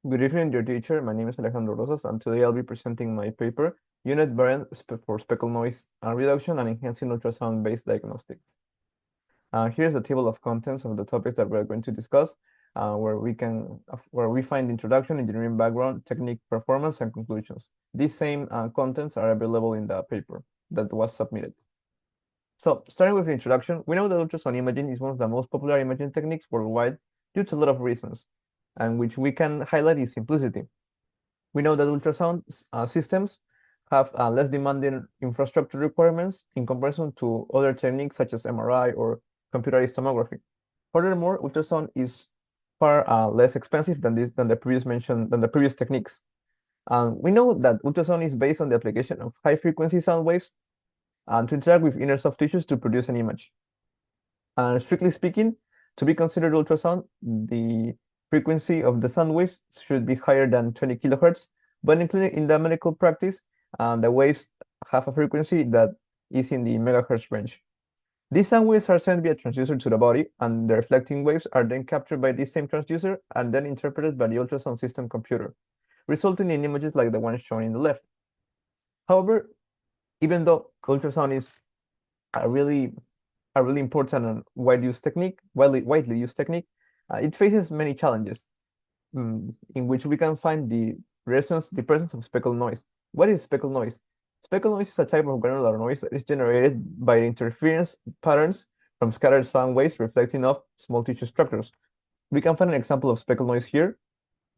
Good evening, dear teacher. My name is Alejandro Rosas, and today I'll be presenting my paper, Unit Variant for Speckle Noise Reduction and Enhancing Ultrasound-Based Diagnostics. Here's the table of contents of the topics that we're going to discuss, where we find introduction, engineering background, technique, performance, and conclusions. These same contents are available in the paper that was submitted. So, starting with the introduction, we know that ultrasound imaging is one of the most popular imaging techniques worldwide due to a lot of reasons, and which we can highlight is simplicity. We know that ultrasound systems have less demanding infrastructure requirements in comparison to other techniques such as MRI or computerized tomography. Furthermore, ultrasound is far less expensive than the previous techniques. We know that ultrasound is based on the application of high-frequency sound waves to interact with inner soft tissues to produce an image. Strictly speaking, to be considered ultrasound, the frequency of the sound waves should be higher than 20 kilohertz, but in the medical practice, the waves have a frequency that is in the megahertz range. These sound waves are sent via transducer to the body, and the reflecting waves are then captured by this same transducer and then interpreted by the ultrasound system computer, resulting in images like the one shown in the left. However, even though ultrasound is a really important and widely used technique, it faces many challenges, in which we can find the presence of speckled noise. What is speckled noise? Speckled noise is a type of granular noise that is generated by interference patterns from scattered sound waves reflecting off small tissue structures. We can find an example of speckled noise here.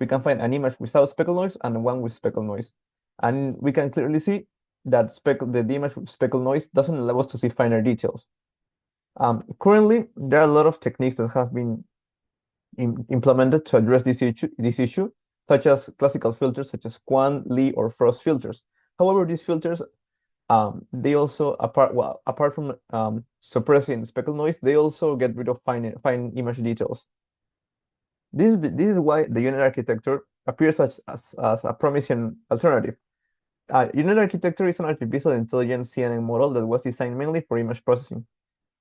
We can find an image without speckled noise and one with speckled noise. And we can clearly see that the image with speckled noise doesn't allow us to see finer details. Currently, there are a lot of techniques that have been implemented to address this issue, such as classical filters such as Quan, Lee, or Frost filters. However, these filters, they also, apart from suppressing speckled noise, they also get rid of fine image details. This is why the unit architecture appears as a promising alternative. Unit architecture is an artificial intelligence CNN model that was designed mainly for image processing.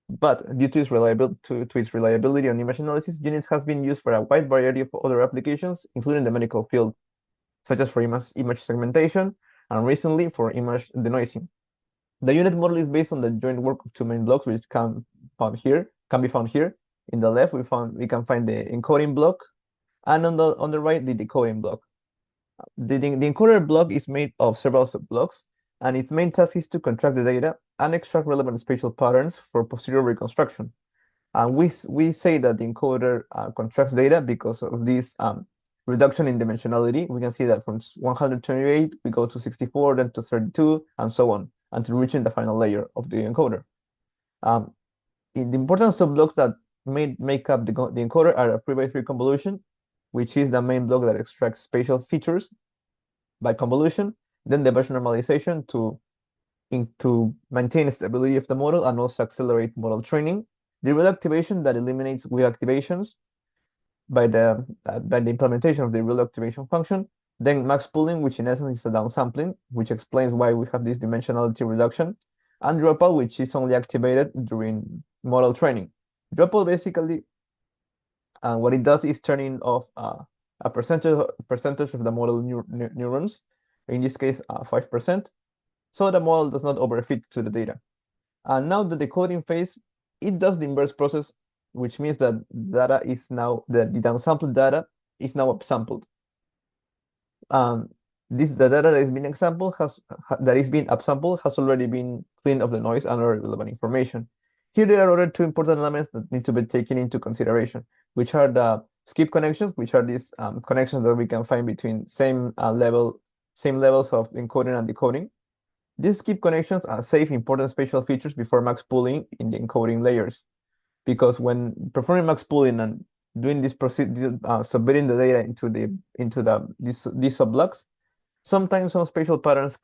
But due to its reliability on image analysis, unit has been used for a wide variety of other applications, including the medical field, such as for image segmentation, and recently for image denoising. The unit model is based on the joint work of two main blocks, which can be found here. In the left, we can find the encoding block, and on the right, the decoding block. The encoder block is made of several sub-blocks, and its main task is to contract the data and extract relevant spatial patterns for posterior reconstruction. And we say that the encoder contracts data because of this reduction in dimensionality. We can see that from 128, we go to 64, then to 32, and so on, until reaching the final layer of the encoder. The important sub-blocks that make up the encoder are a 3x3 convolution, which is the main block that extracts spatial features by convolution, then the Bayes normalization to maintain stability of the model and also accelerate model training, the reactivation that eliminates weak activations by the implementation of the reactivation function, then max pooling, which in essence is a downsampling, which explains why we have this dimensionality reduction, and dropout, which is only activated during model training. Dropout basically, what it does is turning off a percentage of the model neurons, in this case 5%, so the model does not overfit to the data. And now the decoding phase, it does the inverse process, which means that data is now, the downsampled data is now upsampled. The data that is being upsampled has already been cleaned of the noise and other relevant information. Here there are other two important elements that need to be taken into consideration, which are the skip connections, which are these connections that we can find between same levels of encoding and decoding. These skip connections save important spatial features before max pooling in the encoding layers, because when performing max pooling and doing this procedure, submitting the data into these sub-blocks, sometimes some spatial patterns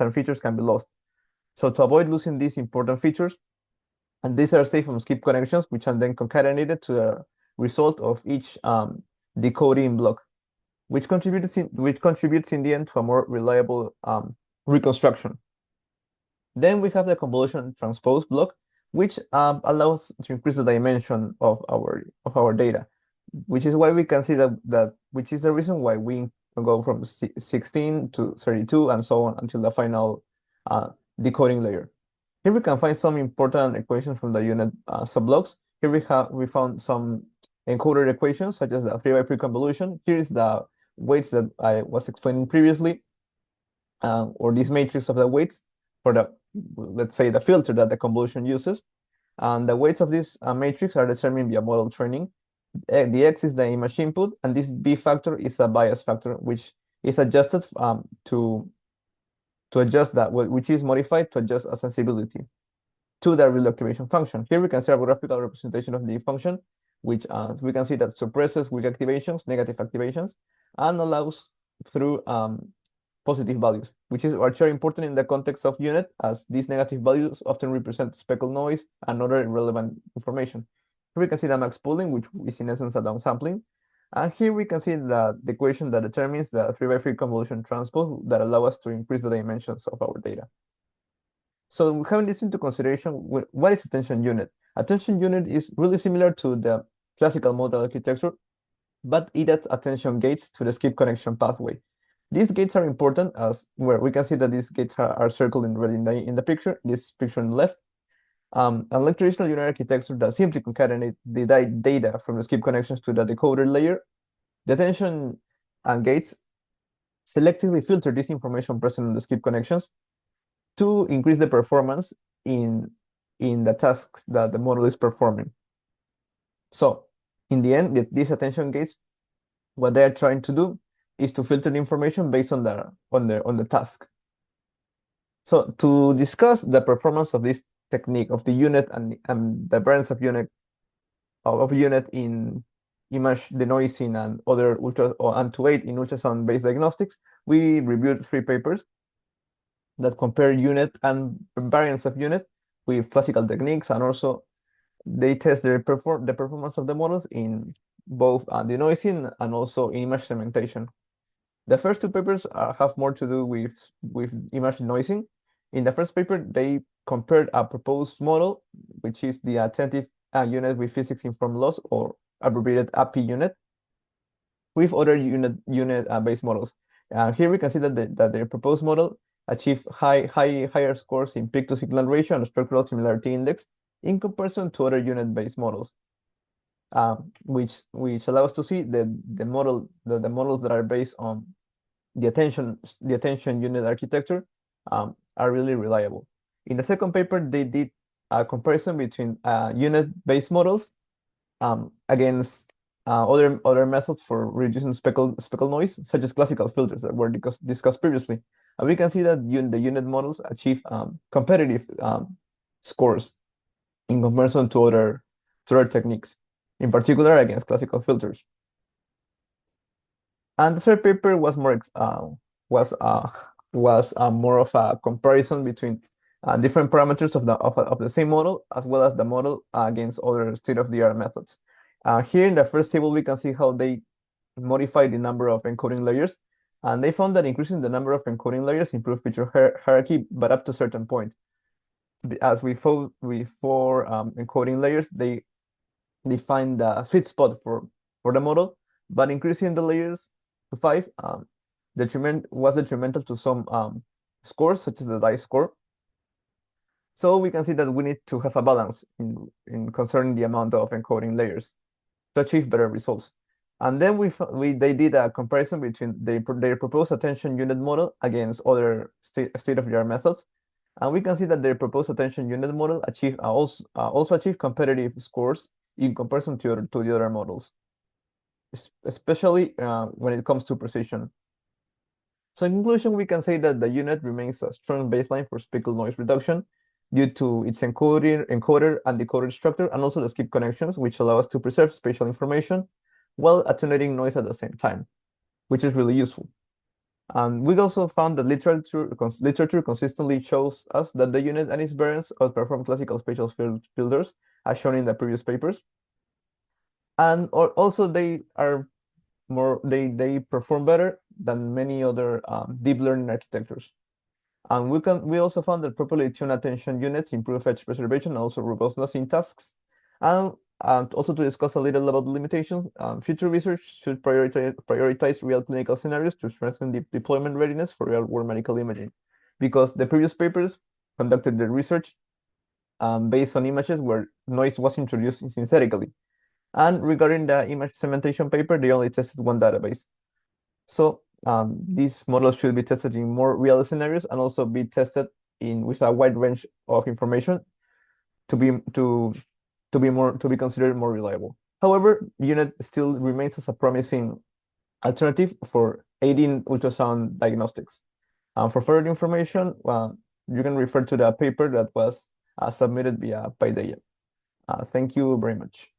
and features can be lost. So to avoid losing these important features, and these are saved from skip connections, which are then concatenated to the result of each decoding block, which contributes in the end to a more reliable reconstruction. Then we have the convolution transpose block, which allows to increase the dimension of our data, which is why we can see that which is the reason why we go from 16 to 32 and so on until the final decoding layer. Here we can find some important equations from the unit subblocks. Here we found some encoded equations such as the 3x3 convolution. Here is the weights that I was explaining previously, or this matrix of the weights for the, let's say, the filter that the convolution uses. And the weights of this matrix are determined via model training. The X is the image input, and this B factor is a bias factor, which is adjusted to adjust that, which is modified to adjust a sensibility to the real activation function. Here we can see a graphical representation of the function, which we can see that suppresses weak activations, negative activations, and allows through positive values, which is very important in the context of unit, as these negative values often represent speckle noise and other irrelevant information. Here we can see the max pooling, which is in essence a downsampling. And here we can see the equation that determines the 3x3 convolution transpose that allow us to increase the dimensions of our data. So having this into consideration, what is attention unit? Attention unit is really similar to the classical model architecture, but it adds attention gates to the skip connection pathway. These gates are important as where we can see that these gates are circled in red in the picture, this picture on the left. Unlike traditional unit architecture that simply concatenate the data from the skip connections to the decoder layer, the attention gates selectively filter this information present in the skip connections to increase the performance in the tasks that the model is performing. So in the end, these attention gates, what they are trying to do is to filter the information based on the task. So to discuss the performance of this technique of the unit and the variance of unit in image denoising and other and to aid in ultrasound-based diagnostics, we reviewed 3 papers that compare unit and variance of unit with classical techniques, and also they test the performance of the models in both denoising and also in image segmentation. The first 2 papers have more to do with image denoising. In the first paper, they compared a proposed model, which is the attentive unit with physics-informed loss, or abbreviated AP unit, with other unit-based models. Here we can see that the proposed model achieved higher scores in peak-to-signal ratio and spectral similarity index in comparison to other unit-based models, which allow us to see that the models that are based on the attention unit architecture are really reliable. In the second paper, they did a comparison between unit-based models against other methods for reducing speckle noise, such as classical filters that were discussed previously. And we can see that the unit models achieve competitive scores in comparison to other techniques, in particular against classical filters. And the third paper was more of a comparison between different parameters of the same model, as well as the model against other state-of-the-art methods. Here in the first table, we can see how they modify the number of encoding layers, and they found that increasing the number of encoding layers improved feature hierarchy, but up to a certain point. As with 4 encoding layers, they find the sweet spot for the model, but increasing the layers to 5 was detrimental to some scores, such as the dice score. So we can see that we need to have a balance in concerning the amount of encoding layers to achieve better results. And then they did a comparison between their proposed attention unit model against other state-of-the-art methods. And we can see that their proposed attention unit model also achieved competitive scores in comparison to the other models, especially when it comes to precision. So in conclusion, we can say that the unit remains a strong baseline for speckle noise reduction due to its encoder and decoder structure, and also the skip connections, which allow us to preserve spatial information while attenuating noise at the same time, which is really useful. And we also found that literature consistently shows us that the unit and its variants outperform classical spatial filters, as shown in the previous papers. And also they perform better than many other deep learning architectures. And we also found that properly tuned attention units improve edge preservation and also robustness in tasks. And Also to discuss a little about the limitations, future research should prioritize real clinical scenarios to strengthen the deployment readiness for real-world medical imaging, because the previous papers conducted the research based on images where noise was introduced synthetically. And regarding the image segmentation paper, they only tested one database. So these models should be tested in more real scenarios and also be tested with a wide range of information to be considered more reliable. However, UNED still remains as a promising alternative for aiding ultrasound diagnostics. For further information, you can refer to the paper that was submitted via Paideia. Thank you very much.